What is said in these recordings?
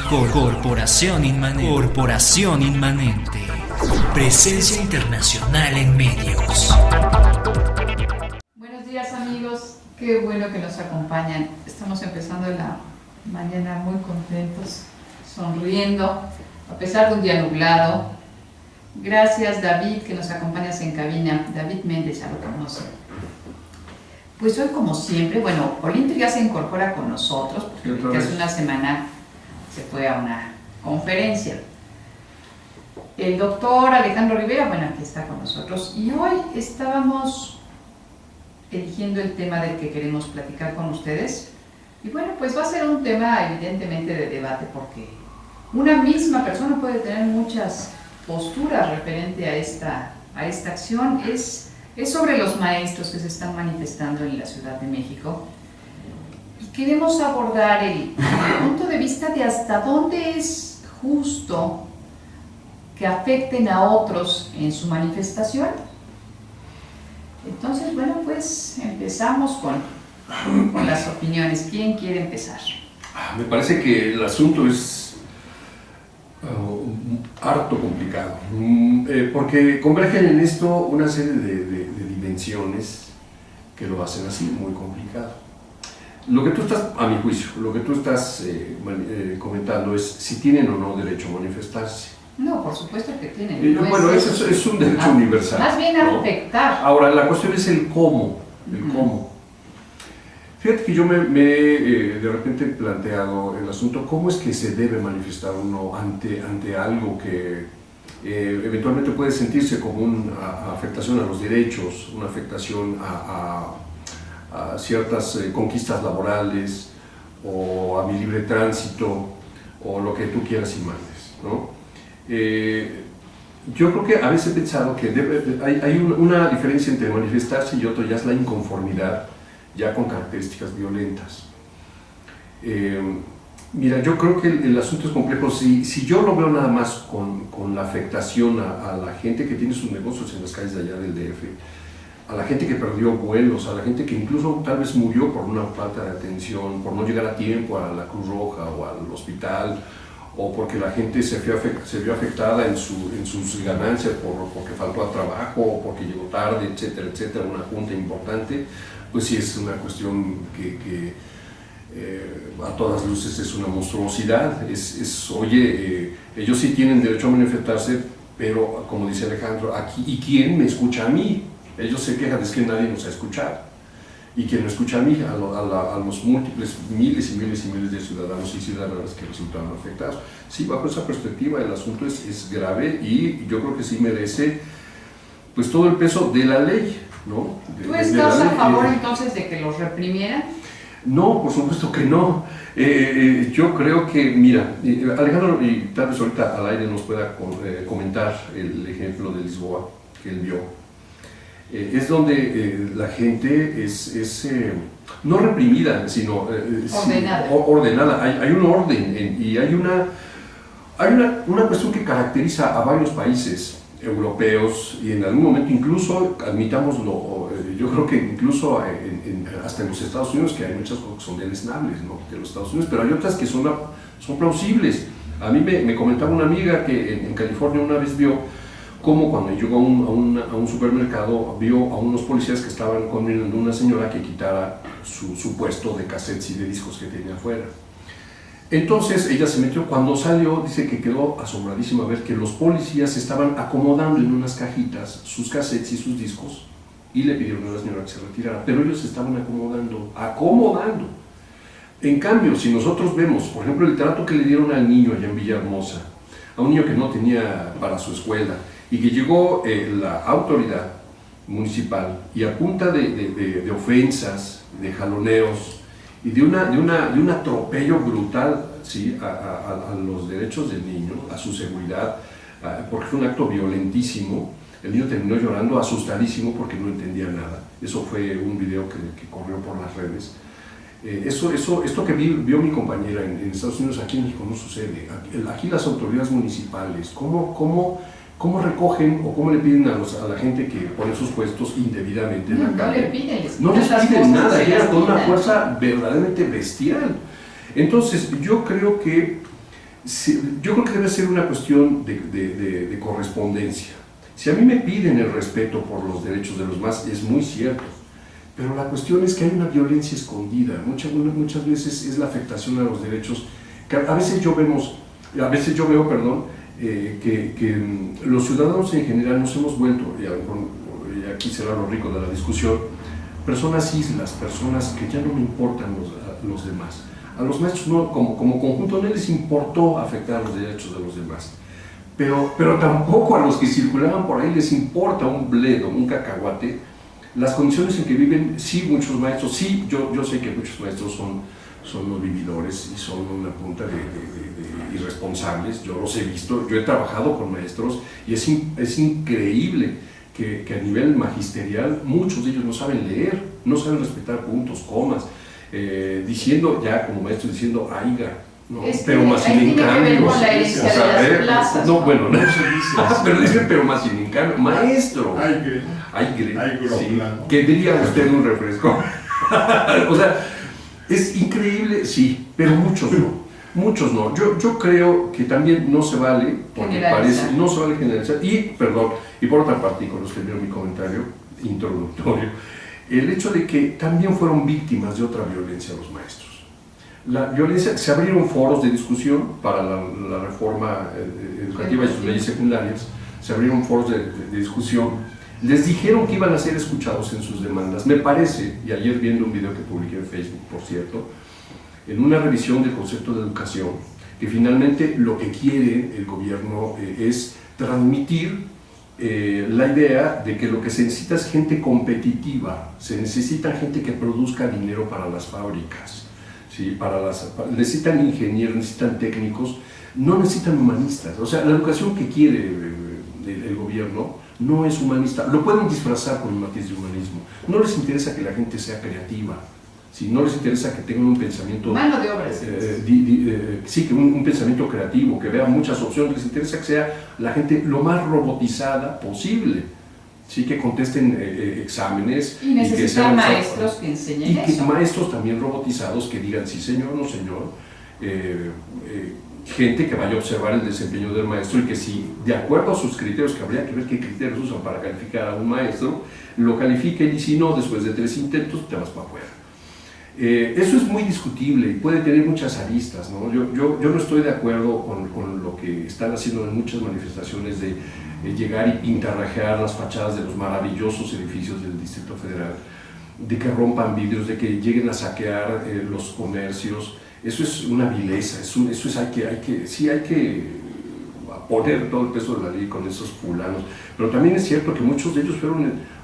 Corporación Inmanente. Presencia internacional en medios. Buenos días, amigos. Qué bueno que nos acompañan. Estamos empezando la mañana muy contentos, sonriendo, a pesar de un día nublado. Gracias, David, que nos acompañas en cabina. David Méndez, ya lo conoce. Pues hoy, como siempre, Olinto ya se incorpora con nosotros, porque hace una semana se fue a una conferencia. El doctor Alejandro Rivera, aquí está con nosotros. Y hoy estábamos eligiendo el tema del que queremos platicar con ustedes. Y pues va a ser un tema evidentemente de debate, porque una misma persona puede tener muchas posturas referente a esta acción. Es sobre los maestros que se están manifestando en la Ciudad de México. Y queremos abordar el punto de vista de hasta dónde es justo que afecten a otros en su manifestación. Entonces, pues empezamos con las opiniones. ¿Quién quiere empezar? Me parece que el asunto es harto complicado, porque convergen en esto una serie de dimensiones que lo hacen así, muy complicado. Lo que tú estás, a mi juicio, comentando es si tienen o no derecho a manifestarse. No, por supuesto que tienen. Eso es un derecho universal. Más bien ¿no? afectar. Ahora, la cuestión es el cómo. Fíjate que yo me he de repente planteado el asunto, ¿cómo es que se debe manifestar uno ante algo que eventualmente puede sentirse como una afectación a los derechos, una afectación a ciertas conquistas laborales, o a mi libre tránsito, o lo que tú quieras y mandes, ¿no? Yo creo que a veces he pensado que hay una diferencia entre manifestarse y otro, ya es la inconformidad, ya con características violentas. Mira, yo creo que el asunto es complejo. Si yo lo veo nada más con la afectación a la gente que tiene sus negocios en las calles de allá del DF, a la gente que perdió vuelos, a la gente que incluso tal vez murió por una falta de atención, por no llegar a tiempo a la Cruz Roja o al hospital, o porque la gente se vio afectada en sus ganancias porque faltó al trabajo, o porque llegó tarde, etcétera, etcétera, una junta importante, pues sí es una cuestión que a todas luces es una monstruosidad. Ellos sí tienen derecho a manifestarse, pero como dice Alejandro, aquí, ¿y quién me escucha a mí? Ellos se quejan, es que nadie nos ha escuchado. Y quien no escucha a mí, a los múltiples miles y miles y miles de ciudadanos y ciudadanas que resultaron afectados. Sí, bajo esa perspectiva el asunto es grave, y yo creo que sí merece pues todo el peso de la ley, ¿no? ¿Tú estás a favor entonces de que los reprimieran? No, por supuesto que no. Yo creo que, mira, Alejandro, y tal vez ahorita al aire nos pueda comentar el ejemplo de Lisboa que él vio. Es donde la gente es no reprimida, sino ordenada. Hay un orden, y hay una cuestión que caracteriza a varios países europeos, y en algún momento incluso, admitámoslo, yo creo que incluso hasta en los Estados Unidos, que hay muchas cosas que son deleznables, ¿no?, de los Estados Unidos, pero hay otras que son plausibles. A mí me comentaba una amiga que en California una vez vio cómo cuando llegó a un supermercado vio a unos policías que estaban condenando a una señora que quitara su puesto de cassettes y de discos que tenía afuera. Entonces ella se metió, cuando salió dice que quedó asombradísima a ver que los policías estaban acomodando en unas cajitas sus cassettes y sus discos, y le pidieron a la señora que se retirara, pero ellos se estaban acomodando. En cambio, si nosotros vemos, por ejemplo, el trato que le dieron al niño allá en Villahermosa, a un niño que no tenía para su escuela, y que llegó la autoridad municipal y a punta de ofensas, de jaloneos y de un atropello brutal, ¿sí?, a los derechos del niño, a su seguridad, porque fue un acto violentísimo. El niño terminó llorando, asustadísimo, porque no entendía nada. Eso fue un video que corrió por las redes. Esto que vio mi compañera en Estados Unidos, aquí en México no sucede. Aquí las autoridades municipales, ¿cómo recogen o cómo le piden a la gente que pone sus puestos indebidamente en la calle? No les piden nada, era con una fuerza verdaderamente bestial. Entonces, yo creo que debe ser una cuestión de correspondencia. Si a mí me piden el respeto por los derechos de los demás, es muy cierto, pero la cuestión es que hay una violencia escondida. Muchas veces es la afectación a los derechos. A veces yo veo, que los ciudadanos en general nos hemos vuelto, y aquí será lo rico de la discusión, personas islas, personas que ya no me importan los demás. A los maestros como conjunto no les importó afectar los derechos de los demás, pero tampoco a los que circulaban por ahí les importa un bledo, un cacahuate, las condiciones en que viven. Sí, muchos maestros, sí, yo sé que muchos maestros son los vividores y son una punta de irresponsables. Yo los he visto, yo he trabajado con maestros y es increíble que a nivel magisterial muchos de ellos no saben leer, no saben respetar puntos, comas, diciendo ya como maestro, diciendo aiga, ¿no? Pero más sin encambios. Con la herencia de las plazas, no, bueno, no se dice. Pero dicen, pero más sin encambios. Maestro. Aigre. Sí. ¿Qué diría usted un refresco? O sea, es increíble, sí, pero muchos no. Muchos no. Yo creo que también no se vale, porque parece, no se vale generalizar. Y por otra parte, y con los que vieron mi comentario introductorio, el hecho de que también fueron víctimas de otra violencia los maestros. La violencia, se abrieron foros de discusión para la reforma educativa y sus leyes secundarias, se abrieron foros de discusión, les dijeron que iban a ser escuchados en sus demandas. Me parece, y ayer viendo un video que publiqué en Facebook, por cierto, en una revisión del concepto de educación, que finalmente lo que quiere el gobierno es transmitir la idea de que lo que se necesita es gente competitiva, se necesita gente que produzca dinero para las fábricas, ¿sí? Necesitan ingenieros, necesitan técnicos, no necesitan humanistas. O sea, la educación que quiere el gobierno no es humanista. Lo pueden disfrazar con un matiz de humanismo. No les interesa que la gente sea creativa, ¿sí? No les interesa que tengan un pensamiento... mano de obra. Sí, que un pensamiento creativo, que vea muchas opciones. Les interesa que sea la gente lo más robotizada posible, ¿sí? Que contesten exámenes. Y necesitan maestros que enseñen eso. Y maestros también robotizados que digan sí señor, no señor. Gente que vaya a observar el desempeño del maestro y que si, de acuerdo a sus criterios, que habría que ver qué criterios usan para calificar a un maestro, lo califiquen, y si no, después de 3 intentos, te vas para afuera. Eso es muy discutible y puede tener muchas aristas, ¿no? Yo no estoy de acuerdo con lo que están haciendo en muchas manifestaciones de llegar y pintarrajear las fachadas de los maravillosos edificios del Distrito Federal, de que rompan vidrios, de que lleguen a saquear los comercios. Eso es una vileza, hay que poner todo el peso de la ley con esos fulanos. Pero también es cierto que muchos de ellos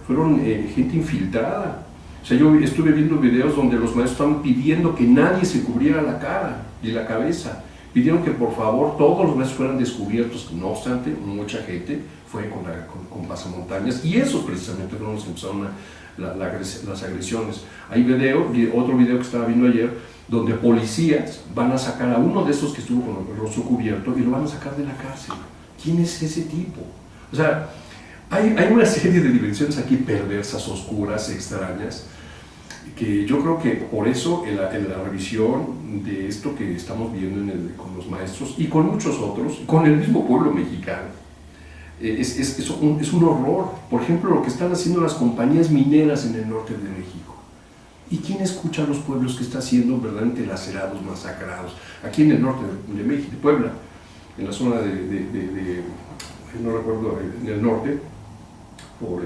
fueron gente infiltrada. O sea, yo estuve viendo videos donde los maestros estaban pidiendo que nadie se cubriera la cara y la cabeza. Pidieron que por favor todos los maestros fueran descubiertos. No obstante, mucha gente fue con pasamontañas, y esos precisamente fueron los que empezaron las agresiones. Hay otro video que estaba viendo ayer, donde policías van a sacar a uno de esos que estuvo con el rostro cubierto y lo van a sacar de la cárcel. ¿Quién es ese tipo? O sea, hay una serie de dimensiones aquí perversas, oscuras, extrañas, que yo creo que por eso en la revisión de esto que estamos viendo con los maestros y con muchos otros, con el mismo pueblo mexicano, es un horror. Por ejemplo, lo que están haciendo las compañías mineras en el norte de México. ¿Y quién escucha a los pueblos que están siendo verdaderamente lacerados, masacrados? Aquí en el norte de México, de Puebla, en la zona no recuerdo, en el norte, por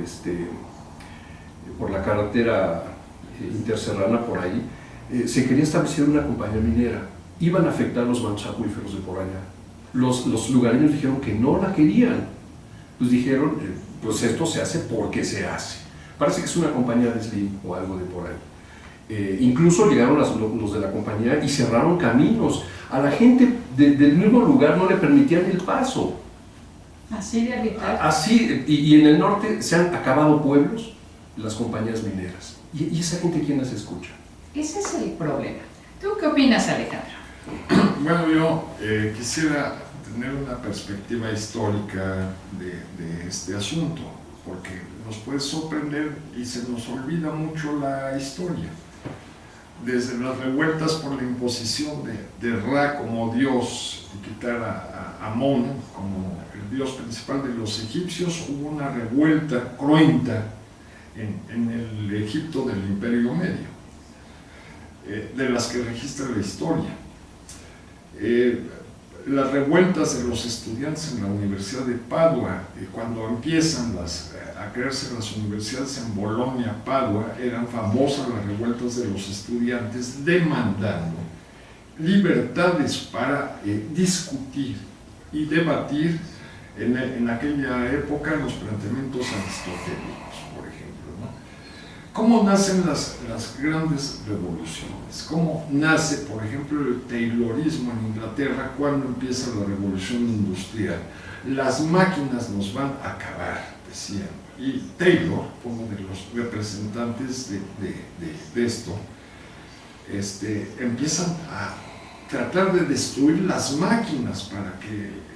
la carretera interserrana por ahí, se quería establecer una compañía minera. Iban a afectar los mantos acuíferos de por allá. Los lugareños dijeron que no la querían. Pues dijeron, pues esto se hace porque se hace. Parece que es una compañía de Slim o algo de por ahí. Incluso llegaron los de la compañía y cerraron caminos. A la gente del mismo lugar no le permitían el paso. Así de arbitrario. Así, y en el norte se han acabado pueblos, las compañías mineras. ¿Y esa gente quién las escucha? Ese es el problema. ¿Tú qué opinas, Alejandro? Bueno, yo quisiera tener una perspectiva histórica de este asunto, porque nos puede sorprender y se nos olvida mucho la historia. desde las revueltas por la imposición de Ra como dios y quitar a Amón como el dios principal de los egipcios, hubo una revuelta cruenta en el Egipto del Imperio Medio, de las que registra la historia. Las revueltas de los estudiantes en la Universidad de Padua, cuando empiezan a crearse las universidades en Bolonia, Padua, eran famosas las revueltas de los estudiantes demandando libertades para discutir y debatir en aquella época los planteamientos aristotélicos, por ejemplo, ¿no? ¿Cómo nacen las grandes revoluciones? ¿Cómo nace, por ejemplo, el Taylorismo en Inglaterra cuando empieza la revolución industrial? Las máquinas nos van a acabar, decían. Y Taylor, uno de los representantes de esto, empiezan a tratar de destruir las máquinas para que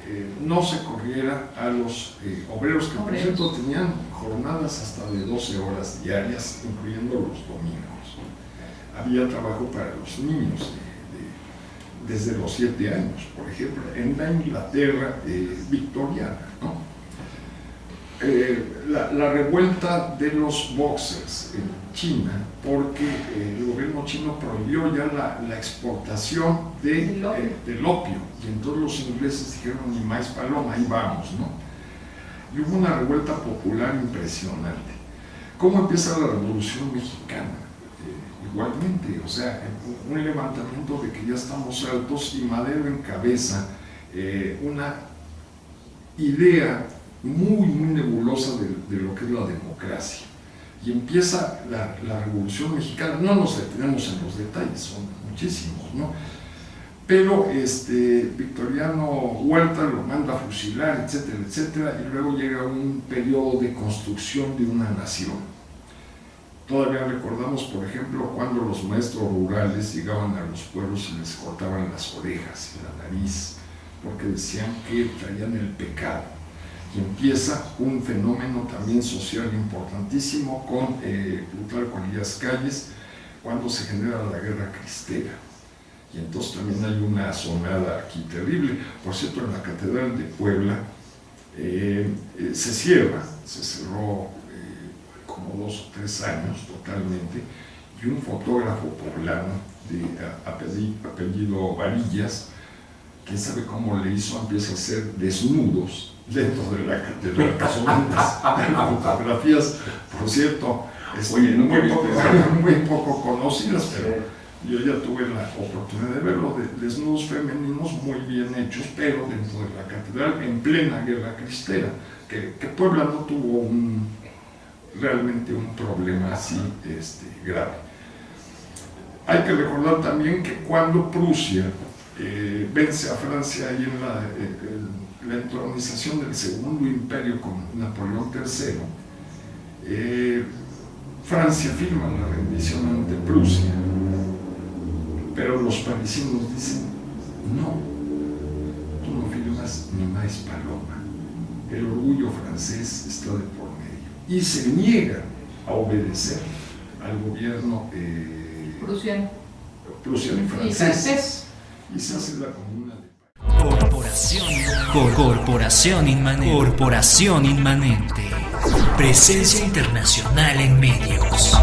no se corriera a los obreros, que por cierto tenían jornadas hasta de 12 horas diarias, incluyendo los domingos. Había trabajo para los niños desde los 7 años, por ejemplo, en la Inglaterra victoriana, ¿no? La revuelta de los boxers en China, porque el gobierno chino prohibió ya la exportación del opio, y entonces los ingleses dijeron: ni más paloma, ahí vamos, ¿no? Y hubo una revuelta popular impresionante. ¿Cómo empieza la Revolución Mexicana? Igualmente, o sea, un levantamiento de que ya estamos altos, y Madero encabeza una idea muy nebulosa de lo que es la democracia. Y empieza la Revolución Mexicana. No nos detenemos en los detalles, son muchísimos, ¿no? Pero Victoriano Huerta lo manda a fusilar, etcétera, etcétera, y luego llega un periodo de construcción de una nación. Todavía recordamos, por ejemplo, cuando los maestros rurales llegaban a los pueblos y les cortaban las orejas y la nariz, porque decían que traían el pecado. Y empieza un fenómeno también social importantísimo con Plutarco Elías Calles, cuando se genera la Guerra Cristera. Y entonces también hay una asomada aquí terrible. Por cierto, en la Catedral de Puebla se cerró como 2 o 3 años totalmente, y un fotógrafo poblano de apellido Varillas, quién sabe cómo le hizo, empieza a hacer desnudos dentro de la catedral, que son unas fotografías, por cierto, muy poco conocidas, pero yo ya tuve la oportunidad de verlo, de desnudos femeninos muy bien hechos, pero dentro de la catedral, en plena Guerra Cristera, que Puebla no tuvo realmente un problema así grave. Hay que recordar también que cuando Prusia vence a Francia ahí en la entronización del Segundo Imperio con Napoleón III, Francia firma la rendición ante Prusia, pero los parisinos dicen: no, tú no firmas ni más paloma, el orgullo francés está de por medio, y se niegan a obedecer al gobierno prusiano y francés. Y se hace la Comuna de Corporación Inmanente. Presencia internacional en medios.